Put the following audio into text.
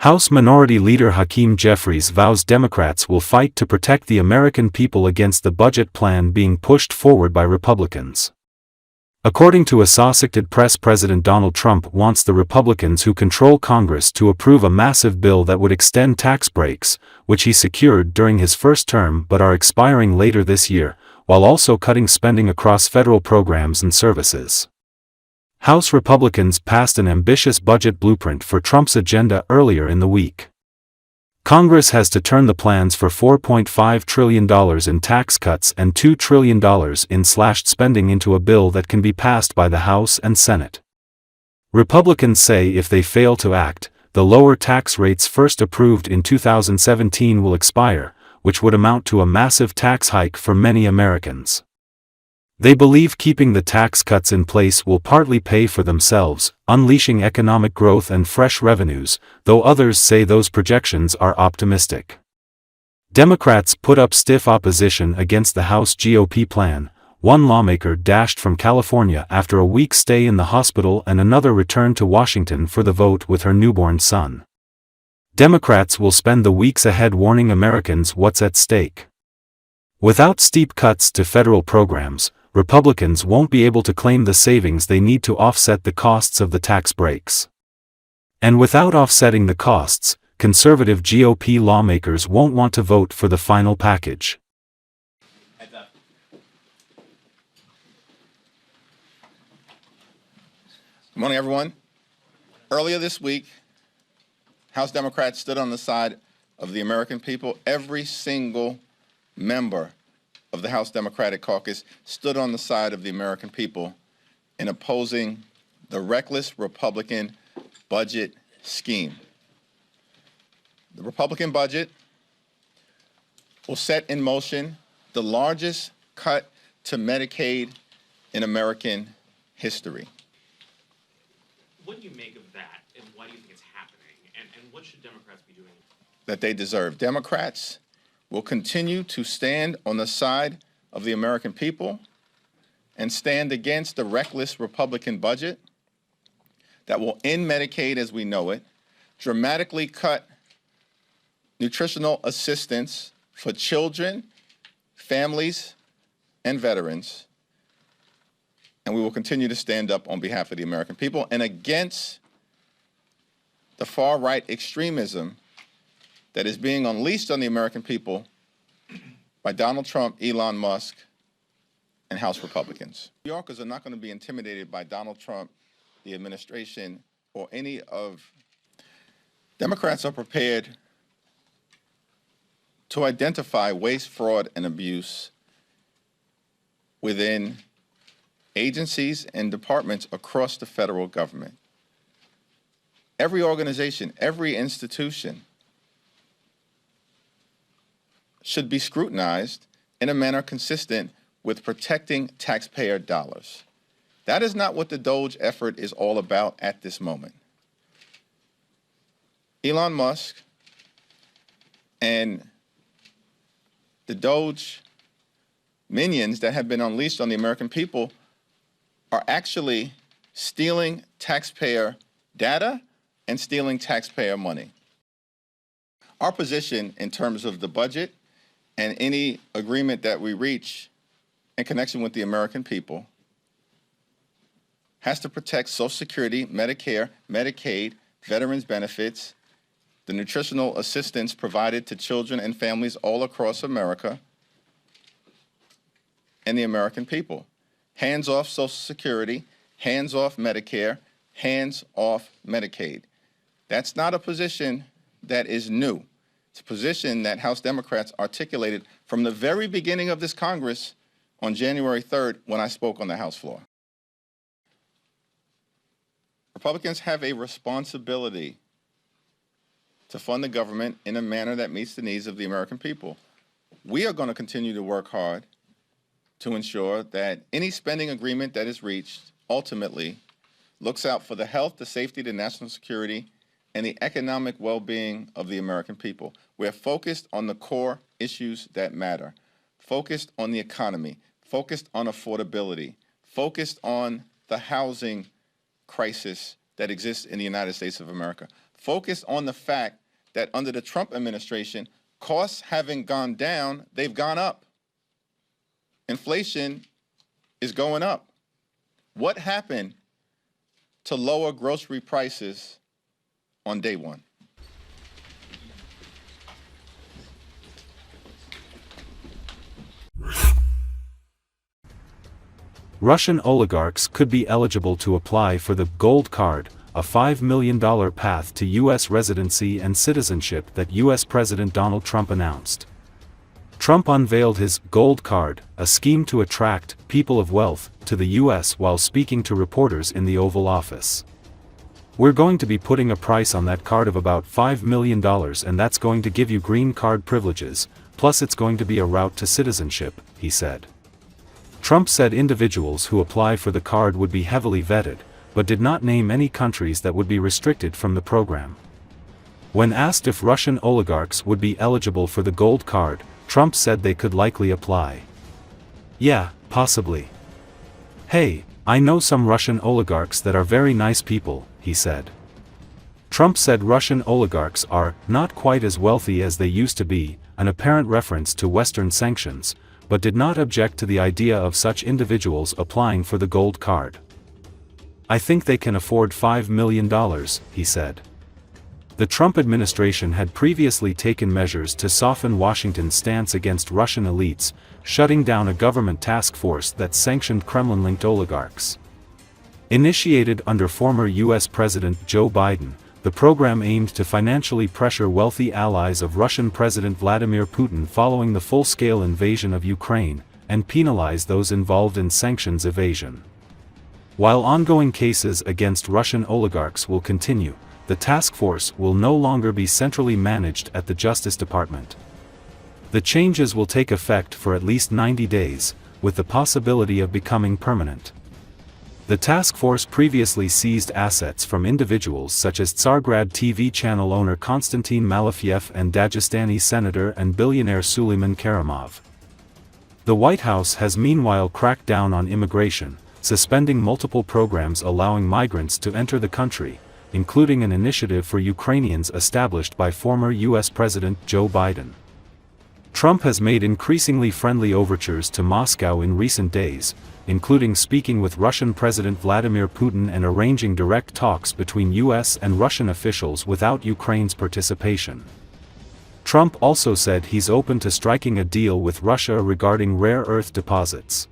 House Minority Leader Hakeem Jeffries vows Democrats will fight to protect the American people against the budget plan being pushed forward by Republicans. According to Assosicted Press, President Donald Trump wants the Republicans who control Congress to approve a massive bill that would extend tax breaks, which he secured during his first term but are expiring later this year, while also cutting spending across federal programs and services. House Republicans passed an ambitious budget blueprint for Trump's agenda earlier in the week. Congress has to turn the plans for $4.5 trillion in tax cuts and $2 trillion in slashed spending into a bill that can be passed by the House and Senate. Republicans say if they fail to act, the lower tax rates first approved in 2017 will expire, which would amount to a massive tax hike for many Americans. They believe keeping the tax cuts in place will partly pay for themselves, unleashing economic growth and fresh revenues, though others say those projections are optimistic. Democrats put up stiff opposition against the House GOP plan. One lawmaker dashed from California after a week's stay in the hospital and another returned to Washington for the vote with her newborn son. Democrats will spend the weeks ahead warning Americans what's at stake. Without steep cuts to federal programs, Republicans won't be able to claim the savings they need to offset the costs of the tax breaks. And without offsetting the costs, conservative GOP lawmakers won't want to vote for the final package. Good morning, everyone. Earlier this week, House Democrats stood on the side of the American people. Every single member of the House Democratic Caucus stood on the side of the American people in opposing the reckless Republican budget scheme. The Republican budget will set in motion the largest cut to Medicaid in American history. What do you make of that, and why do you think it's happening, and what should Democrats be doing? That they deserve. Democrats will continue to stand on the side of the American people and stand against the reckless Republican budget that will end Medicaid as we know it, dramatically cut nutritional assistance for children, families, and veterans, and we will continue to stand up on behalf of the American people and against the far-right extremism that is being unleashed on the American people by Donald Trump, Elon Musk, and House Republicans. New Yorkers are not going to be intimidated by Donald Trump, the administration, or any of. Democrats are prepared to identify waste, fraud, and abuse within agencies and departments across the federal government. Every organization, every institution should be scrutinized in a manner consistent with protecting taxpayer dollars. That is not what the DOGE effort is all about at this moment. Elon Musk and the DOGE minions that have been unleashed on the American people are actually stealing taxpayer data and stealing taxpayer money. Our position in terms of the budget and any agreement that we reach in connection with the American people has to protect Social Security, Medicare, Medicaid, veterans benefits, the nutritional assistance provided to children and families all across America, and the American people. Hands off Social Security, hands off Medicare, hands off Medicaid. That's not a position that is new. It's a position that House Democrats articulated from the very beginning of this Congress on January 3rd when I spoke on the House floor. Republicans have a responsibility to fund the government in a manner that meets the needs of the American people. We are going to continue to work hard to ensure that any spending agreement that is reached ultimately looks out for the health, the safety, the national security, and the economic well-being of the American people. We're focused on the core issues that matter, focused on the economy, focused on affordability, focused on the housing crisis that exists in the United States of America, focus on the fact that under the Trump administration, costs haven't gone down, they've gone up. Inflation is going up. What happened to lower grocery prices on day one? Russian oligarchs could be eligible to apply for the Gold Card, a $5 million path to U.S. residency and citizenship that U.S. President Donald Trump announced. Trump unveiled his Gold Card, a scheme to attract people of wealth to the U.S. while speaking to reporters in the Oval Office. "We're going to be putting a price on that card of about $5 million, and that's going to give you green card privileges, plus it's going to be a route to citizenship," he said. Trump said individuals who apply for the card would be heavily vetted, but did not name any countries that would be restricted from the program. When asked if Russian oligarchs would be eligible for the Gold Card, Trump said they could likely apply. "Yeah, possibly. Hey, I know some Russian oligarchs that are very nice people," he said. Trump said Russian oligarchs are not quite as wealthy as they used to be, an apparent reference to Western sanctions, but did not object to the idea of such individuals applying for the Gold Card. "I think they can afford $5 million, he said. The Trump administration had previously taken measures to soften Washington's stance against Russian elites, shutting down a government task force that sanctioned Kremlin-linked oligarchs. Initiated under former U.S. President Joe Biden, the program aimed to financially pressure wealthy allies of Russian President Vladimir Putin following the full-scale invasion of Ukraine, and penalize those involved in sanctions evasion. While ongoing cases against Russian oligarchs will continue, the task force will no longer be centrally managed at the Justice Department. The changes will take effect for at least 90 days, with the possibility of becoming permanent. The task force previously seized assets from individuals such as Tsargrad TV channel owner Konstantin Malafyev and Dagestani senator and billionaire Suleiman Karimov. The White House has meanwhile cracked down on immigration, suspending multiple programs allowing migrants to enter the country, including an initiative for Ukrainians established by former U.S. President Joe Biden. Trump has made increasingly friendly overtures to Moscow in recent days, including speaking with Russian President Vladimir Putin and arranging direct talks between U.S. and Russian officials without Ukraine's participation. Trump also said he's open to striking a deal with Russia regarding rare earth deposits.